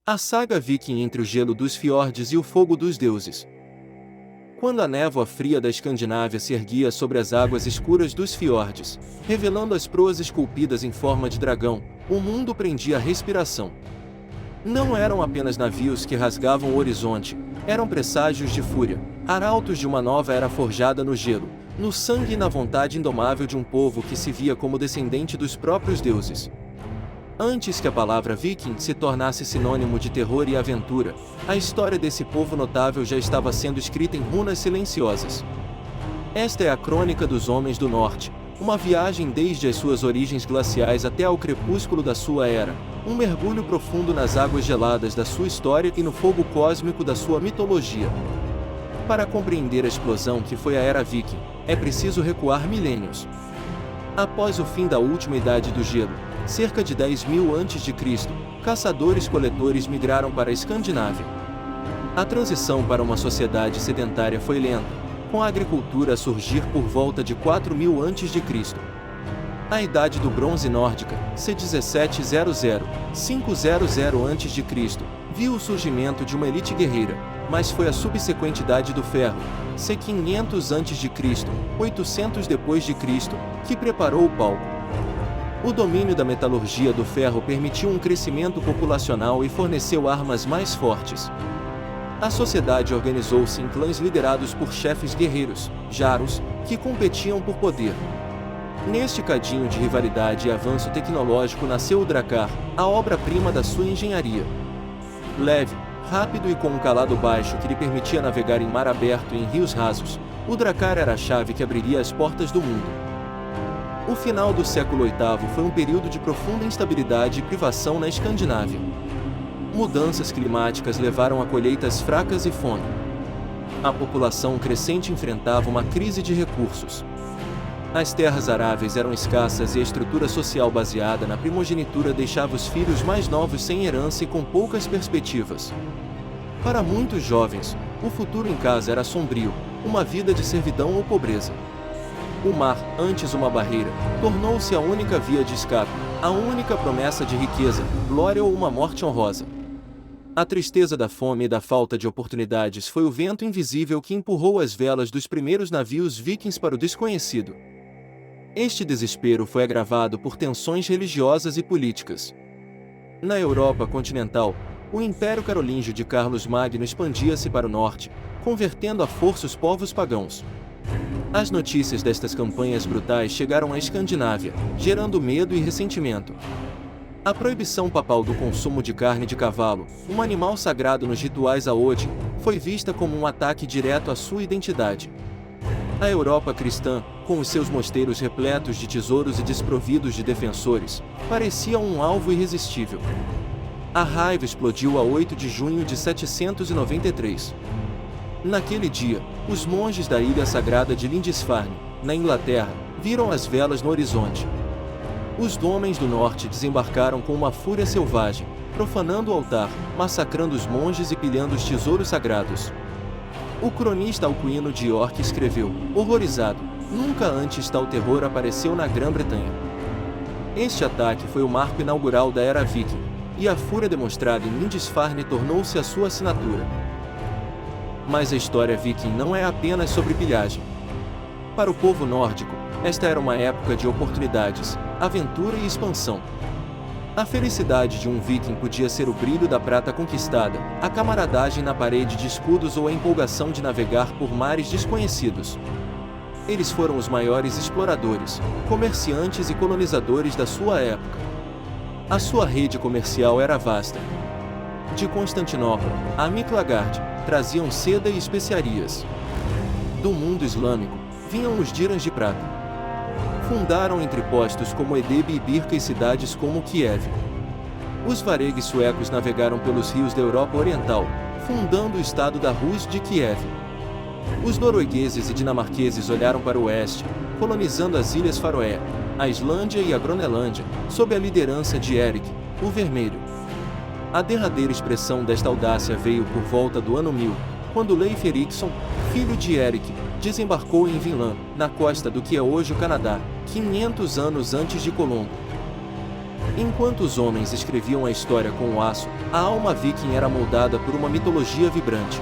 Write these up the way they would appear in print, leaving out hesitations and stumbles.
A saga viking entre o gelo dos fiordes e o fogo dos deuses. Quando a névoa fria da Escandinávia se erguia sobre as águas escuras dos fiordes, revelando as proas esculpidas em forma de dragão, o mundo prendia a respiração. Não eram apenas navios que rasgavam o horizonte, eram presságios de fúria, arautos de uma nova era forjada no gelo, no sangue e na vontade indomável de um povo que se via como descendente dos próprios deuses. Antes que a palavra viking se tornasse sinônimo de terror e aventura, a história desse povo notável já estava sendo escrita em runas silenciosas. Esta é a crônica dos Homens do Norte, uma viagem desde as suas origens glaciais até ao crepúsculo da sua era, um mergulho profundo nas águas geladas da sua história e no fogo cósmico da sua mitologia. Para compreender a explosão que foi a Era Viking, é preciso recuar milênios. Após o fim da última Idade do Gelo, cerca de 10.000 a.C., caçadores-coletores migraram para a Escandinávia. A transição para uma sociedade sedentária foi lenta, com a agricultura a surgir por volta de 4.000 a.C. A Idade do Bronze Nórdica, C1700-500 a.C., viu o surgimento de uma elite guerreira, mas foi a subsequente Idade do Ferro, C500 a.C., 800 d.C., que preparou o palco. O domínio da metalurgia do ferro permitiu um crescimento populacional e forneceu armas mais fortes. A sociedade organizou-se em clãs liderados por chefes guerreiros, jarls, que competiam por poder. Neste cadinho de rivalidade e avanço tecnológico nasceu o Drakkar, a obra-prima da sua engenharia. Leve, rápido e com um calado baixo que lhe permitia navegar em mar aberto e em rios rasos, o Drakkar era a chave que abriria as portas do mundo. O final do século VIII foi um período de profunda instabilidade e privação na Escandinávia. Mudanças climáticas levaram a colheitas fracas e fome. A população crescente enfrentava uma crise de recursos. As terras aráveis eram escassas e a estrutura social baseada na primogenitura deixava os filhos mais novos sem herança e com poucas perspectivas. Para muitos jovens, o futuro em casa era sombrio, uma vida de servidão ou pobreza. O mar, antes uma barreira, tornou-se a única via de escape, a única promessa de riqueza, glória ou uma morte honrosa. A tristeza da fome e da falta de oportunidades foi o vento invisível que empurrou as velas dos primeiros navios vikings para o desconhecido. Este desespero foi agravado por tensões religiosas e políticas. Na Europa continental, o Império Carolíngio de Carlos Magno expandia-se para o norte, convertendo à força os povos pagãos. As notícias destas campanhas brutais chegaram à Escandinávia, gerando medo e ressentimento. A proibição papal do consumo de carne de cavalo, um animal sagrado nos rituais a Odin, foi vista como um ataque direto à sua identidade. A Europa cristã, com os seus mosteiros repletos de tesouros e desprovidos de defensores, parecia um alvo irresistível. A raiva explodiu a 8 de junho de 793. Naquele dia, os monges da ilha sagrada de Lindisfarne, na Inglaterra, viram as velas no horizonte. Os homens do norte desembarcaram com uma fúria selvagem, profanando o altar, massacrando os monges e pilhando os tesouros sagrados. O cronista Alcuino de York escreveu, horrorizado, nunca antes tal terror apareceu na Grã-Bretanha. Este ataque foi o marco inaugural da Era Viking, e a fúria demonstrada em Lindisfarne tornou-se a sua assinatura. Mas a história viking não é apenas sobre pilhagem. Para o povo nórdico, esta era uma época de oportunidades, aventura e expansão. A felicidade de um viking podia ser o brilho da prata conquistada, a camaradagem na parede de escudos ou a empolgação de navegar por mares desconhecidos. Eles foram os maiores exploradores, comerciantes e colonizadores da sua época. A sua rede comercial era vasta. De Constantinopla a Miklagard, traziam seda e especiarias. Do mundo islâmico, vinham os dirhams de prata. Fundaram entrepostos como Edebe e Birka e cidades como Kiev. Os varegues suecos navegaram pelos rios da Europa Oriental, fundando o estado da Rus de Kiev. Os noruegueses e dinamarqueses olharam para o oeste, colonizando as Ilhas Faroé, a Islândia e a Groenlândia, sob a liderança de Erik, o Vermelho. A derradeira expressão desta audácia veio por volta do ano 1000, quando Leif Erikson, filho de Erik, desembarcou em Vinland, na costa do que é hoje o Canadá, 500 anos antes de Colombo. Enquanto os homens escreviam a história com o aço, a alma viking era moldada por uma mitologia vibrante.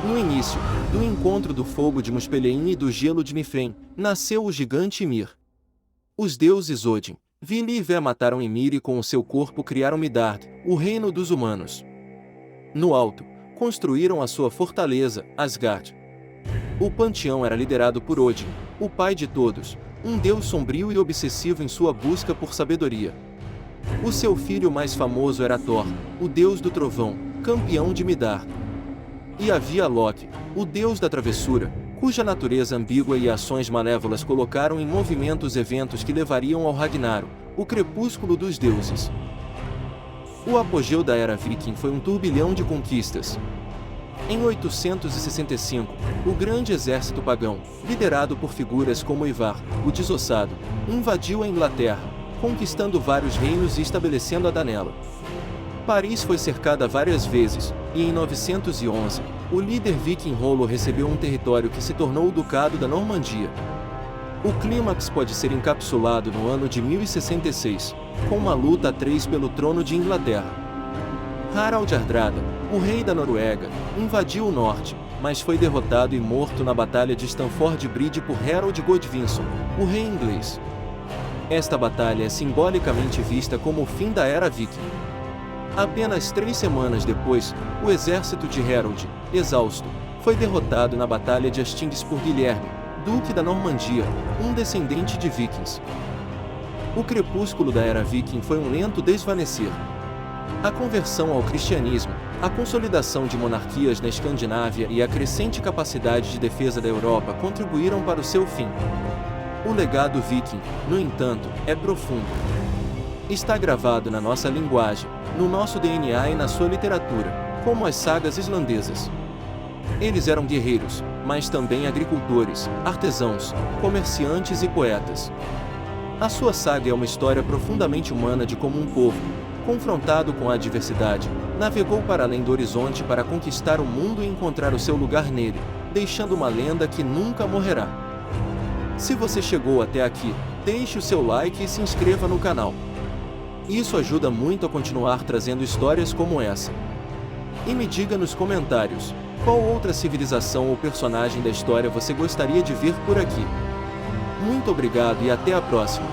No início, do encontro do fogo de Muspelheim e do gelo de Niflheim, nasceu o gigante Ymir. Os deuses Odin, Vili e Vé mataram Ymir e com o seu corpo criaram Midgard, o reino dos humanos. No alto, construíram a sua fortaleza, Asgard. O panteão era liderado por Odin, o pai de todos, um deus sombrio e obsessivo em sua busca por sabedoria. O seu filho mais famoso era Thor, o deus do trovão, campeão de Midgard. E havia Loki, o deus da travessura, cuja natureza ambígua e ações malévolas colocaram em movimento os eventos que levariam ao Ragnarok, o crepúsculo dos deuses. O apogeu da era viking foi um turbilhão de conquistas. Em 865, o grande exército pagão, liderado por figuras como Ivar, o Desossado, invadiu a Inglaterra, conquistando vários reinos e estabelecendo a Danela. Paris foi cercada várias vezes, e em 911, o líder viking Rollo recebeu um território que se tornou o Ducado da Normandia. O clímax pode ser encapsulado no ano de 1066, com uma luta a três pelo trono de Inglaterra. Harald Hardrada, o rei da Noruega, invadiu o norte, mas foi derrotado e morto na Batalha de Stamford Bridge por Harold Godwinson, o rei inglês. Esta batalha é simbolicamente vista como o fim da Era Viking. Apenas 3 semanas depois, o exército de Harold, exausto, foi derrotado na Batalha de Hastings por Guilherme, duque da Normandia, um descendente de vikings. O crepúsculo da Era Viking foi um lento desvanecer. A conversão ao cristianismo, a consolidação de monarquias na Escandinávia e a crescente capacidade de defesa da Europa contribuíram para o seu fim. O legado viking, no entanto, é profundo. Está gravado na nossa linguagem, no nosso DNA e na sua literatura, como as sagas islandesas. Eles eram guerreiros, mas também agricultores, artesãos, comerciantes e poetas. A sua saga é uma história profundamente humana de como um povo, confrontado com a adversidade, navegou para além do horizonte para conquistar o mundo e encontrar o seu lugar nele, deixando uma lenda que nunca morrerá. Se você chegou até aqui, deixe o seu like e se inscreva no canal. Isso ajuda muito a continuar trazendo histórias como essa. E me diga nos comentários, qual outra civilização ou personagem da história você gostaria de ver por aqui. Muito obrigado e até a próxima!